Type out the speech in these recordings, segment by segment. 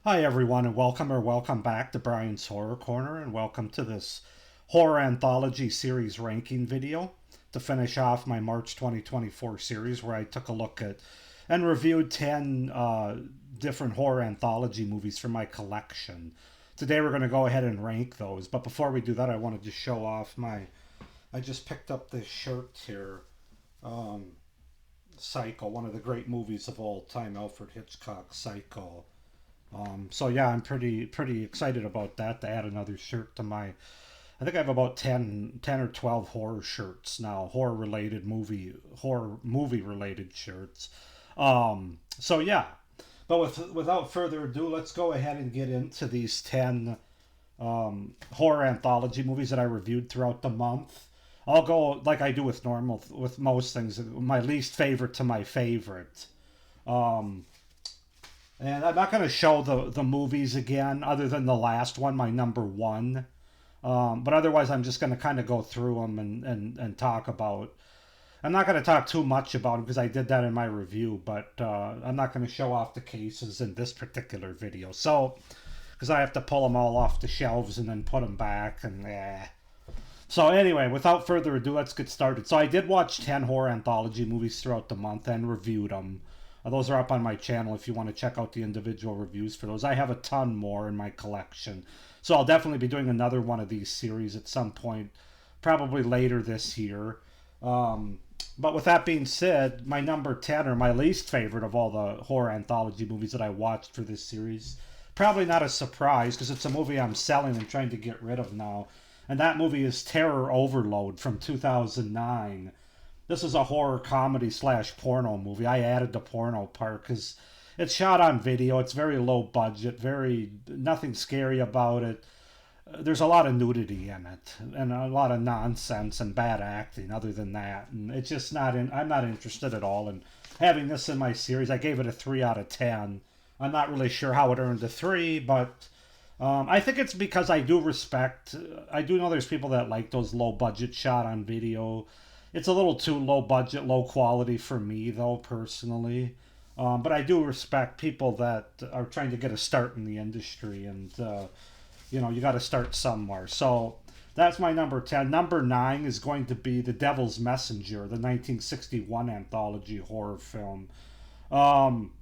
Hi, everyone, and welcome back to Brian's Horror Corner, and welcome to this Horror Anthology series ranking video to finish off my March 2024 series where I took a look at and reviewed 10 different horror anthology movies from my collection. Today we're going to go ahead and rank those, but before we do that, I wanted to show off I just picked up this shirt here. Um, Psycho, one of the great movies of all time, Alfred Hitchcock's Psycho. So yeah, I'm pretty excited about that to add another shirt to my. I think I have about 10 or 12 horror shirts now, horror movie related shirts. So yeah, but without further ado, let's go ahead and get into these 10 horror anthology movies that I reviewed throughout the month. I'll go like I do with most things, my least favorite to my favorite. Um, and I'm not going to show the movies again, other than the last one, my number one. But otherwise, I'm just going to kind of go through them and talk about. I'm not going to talk too much about them because I did that in my review, but I'm not going to show off the cases in this particular video. So, because I have to pull them all off the shelves and then put them back, and So anyway, without further ado, let's get started. So I did watch 10 horror anthology movies throughout the month and reviewed them. Those are up on my channel if you want to check out the individual reviews for those. I have a ton more in my collection. So I'll definitely be doing another one of these series at some point, probably later this year. Um, but with that being said, my number 10, or my least favorite of all the horror anthology movies that I watched for this series, probably not a surprise because it's a movie I'm selling and trying to get rid of now. And that movie is Terror Overload from 2009. This is a horror comedy slash porno movie. I added the porno part because it's shot on video. It's very low budget, very nothing scary about it. There's a lot of nudity in it and a lot of nonsense and bad acting. Other than that, and it's just not in. I'm not interested at all in having this in my series. I gave it a 3 out of 10. I'm not really sure how it earned a 3, but I think it's because I do respect. I do know there's people that like those low budget shot on video. It's a little too low budget, low quality for me, though, personally. But I do respect people that are trying to get a start in the industry, and you got to start somewhere. So that's my number 10. Number 9 is going to be The Devil's Messenger, the 1961 anthology horror film. Um,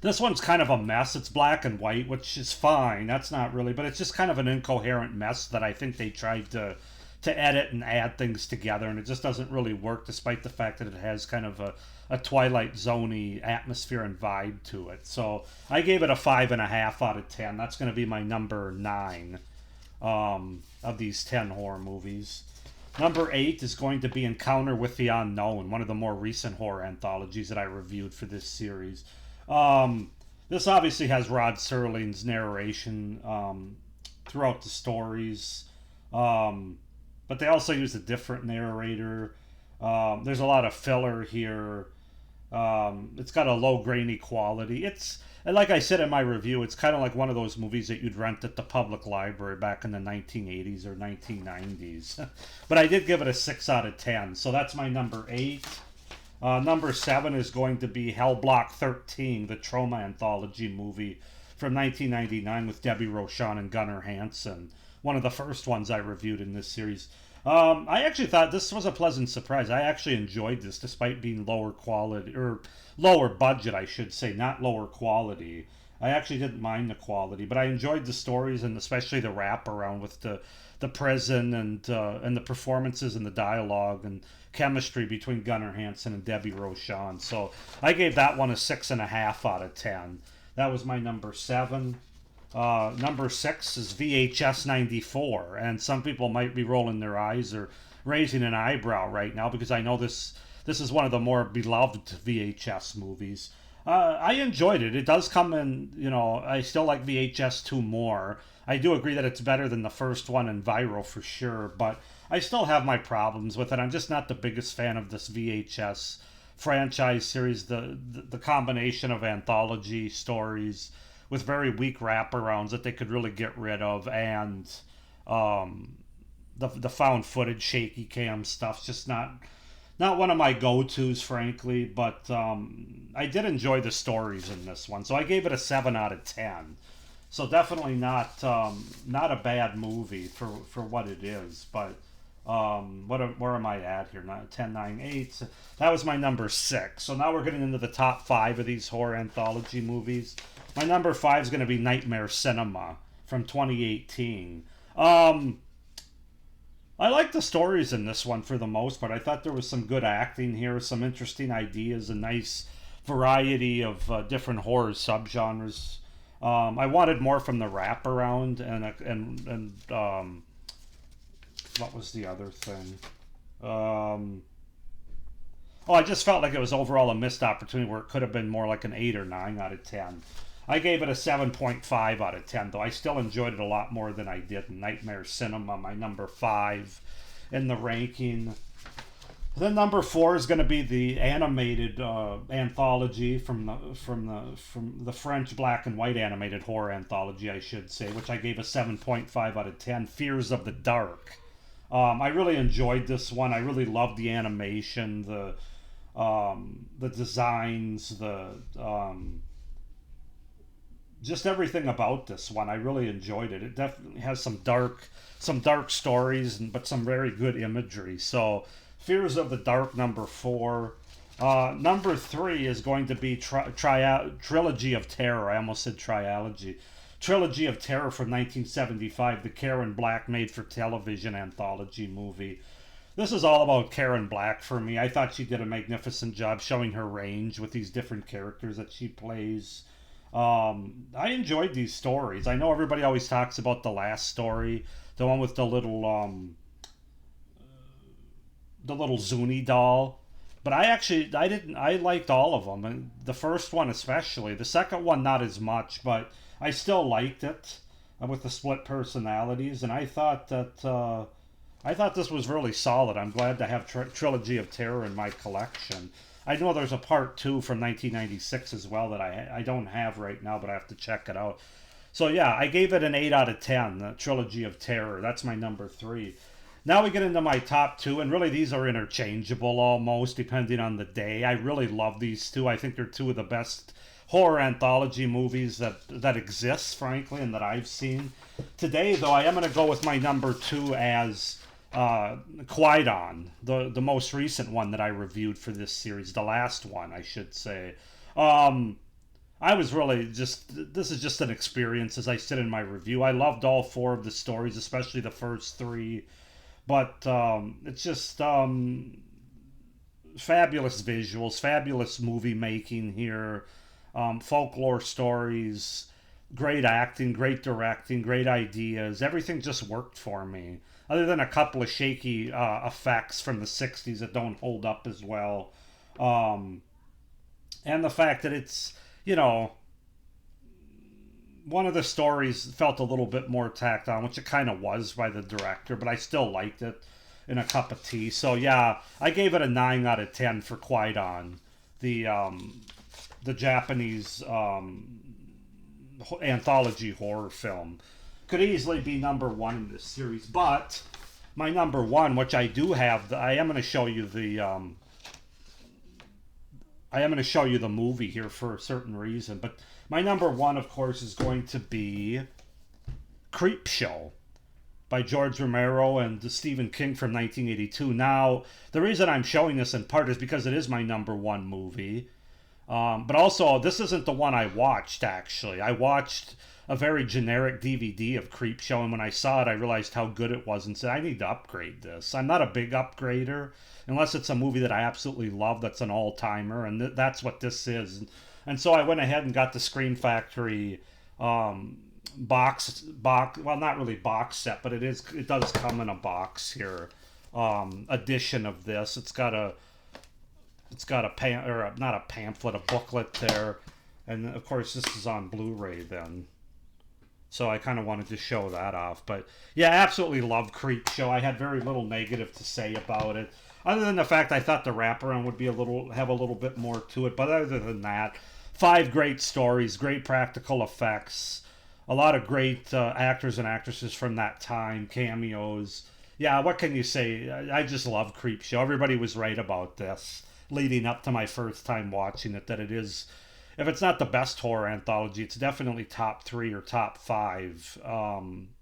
this one's kind of a mess. It's black and white, which is fine. That's not really, but it's just kind of an incoherent mess that I think they tried to edit and add things together, and it just doesn't really work, despite the fact that it has kind of a Twilight Zone-y atmosphere and vibe to it. So I gave it a 5.5 out of 10. That's going to be my number 9 of these 10 horror movies. Number 8 is going to be Encounter with the Unknown, one of the more recent horror anthologies that I reviewed for this series. This obviously has Rod Serling's narration throughout the stories, but they also use a different narrator. There's a lot of filler here. It's got a low grainy quality. It's and like I said in my review, it's kind of like one of those movies that you'd rent at the public library back in the 1980s or 1990s. But I did give it a 6 out of 10, so that's my number 8. Number 7 is going to be Hell Block 13, the trauma anthology movie from 1999 with Debbie Rochon and Gunnar Hansen. One of the first ones I reviewed in this series. I actually thought this was a pleasant surprise. I actually enjoyed this despite being lower quality, or lower budget, I should say, not lower quality. I actually didn't mind the quality, but I enjoyed the stories and especially the wraparound with the prison and the performances and the dialogue and chemistry between Gunnar Hansen and Debbie Rochon. So I gave that one a 6.5 out of 10. That was my number 7. Number 6 is VHS 94, and some people might be rolling their eyes or raising an eyebrow right now because I know this is one of the more beloved VHS movies. I enjoyed it. It does come in, I still like VHS 2 more. I do agree that it's better than the first one and Viral for sure, but I still have my problems with it. I'm just not the biggest fan of this VHS franchise series. The combination of anthology stories with very weak wraparounds that they could really get rid of, and um, the found footage shaky cam stuff's just not one of my go-tos, frankly, but I did enjoy the stories in this one, so I gave it a 7 out of 10. So definitely not a bad movie for what it is. But where am I at here? 10, 9, 8. That was my number 6. So now we're getting into the top 5 of these horror anthology movies. My number 5 is going to be Nightmare Cinema from 2018. I like the stories in this one for the most part. I thought there was some good acting here, some interesting ideas, a nice variety of different horror subgenres. I wanted more from the wraparound and what was the other thing? Um, oh, I just felt like it was overall a missed opportunity where it could have been more like an 8 or 9 out of 10. I gave it a 7.5 out of 10, though I still enjoyed it a lot more than I did in Nightmare Cinema, my number 5 in the ranking. Then number 4 is going to be the animated anthology from the French black and white animated horror anthology, I should say, which I gave a 7.5 out of 10. Fears of the Dark. I really enjoyed this one. I really loved the animation, the designs, the just everything about this one. I really enjoyed it. It definitely has some dark stories, but some very good imagery. So, Fears of the Dark, number 4. Number 3 is going to be Trilogy of Terror. I almost said Triology. Trilogy of Terror from 1975, the Karen Black made-for-television anthology movie. This is all about Karen Black for me. I thought she did a magnificent job showing her range with these different characters that she plays. I enjoyed these stories. I know everybody always talks about the last story, the one with the little Zuni doll. But I didn't, I liked all of them. And the first one especially. The second one, not as much, but I still liked it with the split personalities. And I thought this was really solid. I'm glad to have Trilogy of Terror in my collection. I know there's a part 2 from 1996 as well that I don't have right now, but I have to check it out. So yeah, I gave it an 8 out of 10, the Trilogy of Terror. That's my number 3. Now we get into my top 2, and really these are interchangeable almost, depending on the day. I really love these two. I think they're two of the best horror anthology movies that exists, frankly, and that I've seen. Today, though, I am going to go with my number 2 as Qui-Gon, the most recent one that I reviewed for this series, the last one, I should say. I was really this is just an experience as I sit in my review. I loved all 4 of the stories, especially the first 3. But it's just fabulous visuals, fabulous movie making here, folklore stories, great acting, great directing, great ideas. Everything just worked for me, other than a couple of shaky effects from the 60s that don't hold up as well. And the fact that it's, you know, one of the stories felt a little bit more tacked on, which it kind of was by the director, but I still liked it in a cup of tea. So yeah, I gave it a 9 out of 10 for Qui-Gon, the Japanese anthology horror film. Could easily be number 1 in this series, but my number 1, which I do have, I am going to show you the movie here for a certain reason, but my number 1, of course, is going to be Creepshow by George Romero and Stephen King from 1982. Now, the reason I'm showing this in part is because it is my number 1 movie. But also, this isn't the one I watched, actually. I watched a very generic DVD of Creepshow, and when I saw it, I realized how good it was and said, I need to upgrade this. I'm not a big upgrader, unless it's a movie that I absolutely love that's an all-timer, and that's what this is. And so I went ahead and got the Scream Factory box, well, not really box set, but it does come in a box here, edition of this. It's got a not a pamphlet, a booklet there, and of course this is on Blu-ray then. So I kind of wanted to show that off. But yeah, absolutely love Creepshow. I had very little negative to say about it, other than the fact I thought the wraparound would have a little bit more to it. But other than that, 5 great stories, great practical effects, a lot of great actors and actresses from that time, cameos. Yeah, what can you say? I just love Creepshow. Everybody was right about this leading up to my first time watching it, that it is, if it's not the best horror anthology, it's definitely top three or top five.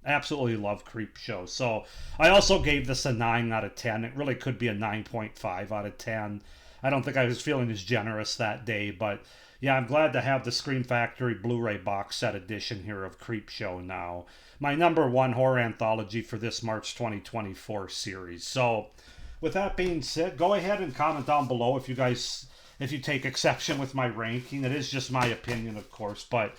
Absolutely love Creepshow. So I also gave this a 9 out of 10. It really could be a 9.5 out of 10. I don't think I was feeling as generous that day, but yeah, I'm glad to have the Scream Factory Blu-ray box set edition here of Creepshow now. My number one horror anthology for this March 2024 series. So, with that being said, go ahead and comment down below if you take exception with my ranking. It is just my opinion, of course, but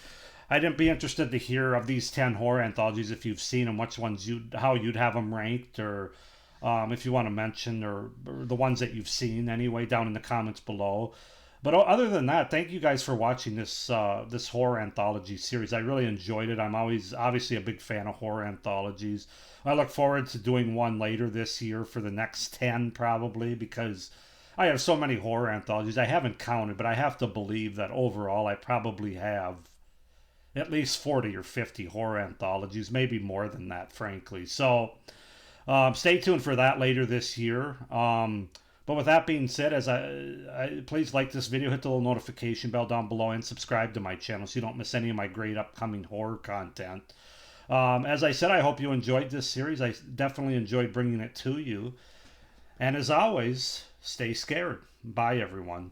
I'd be interested to hear of these 10 horror anthologies, if you've seen them, which ones how you'd have them ranked, or if you want to mention, or the ones that you've seen anyway, down in the comments below. But other than that, thank you guys for watching this horror anthology series. I really enjoyed it. I'm always obviously a big fan of horror anthologies. I look forward to doing one later this year for the next 10 probably, because I have so many horror anthologies. I haven't counted, but I have to believe that overall I probably have at least 40 or 50 horror anthologies, maybe more than that, frankly. So stay tuned for that later this year. But with that being said, please like this video, hit the little notification bell down below, and subscribe to my channel so you don't miss any of my great upcoming horror content. As I said, I hope you enjoyed this series. I definitely enjoyed bringing it to you. And as always, stay scared. Bye, everyone.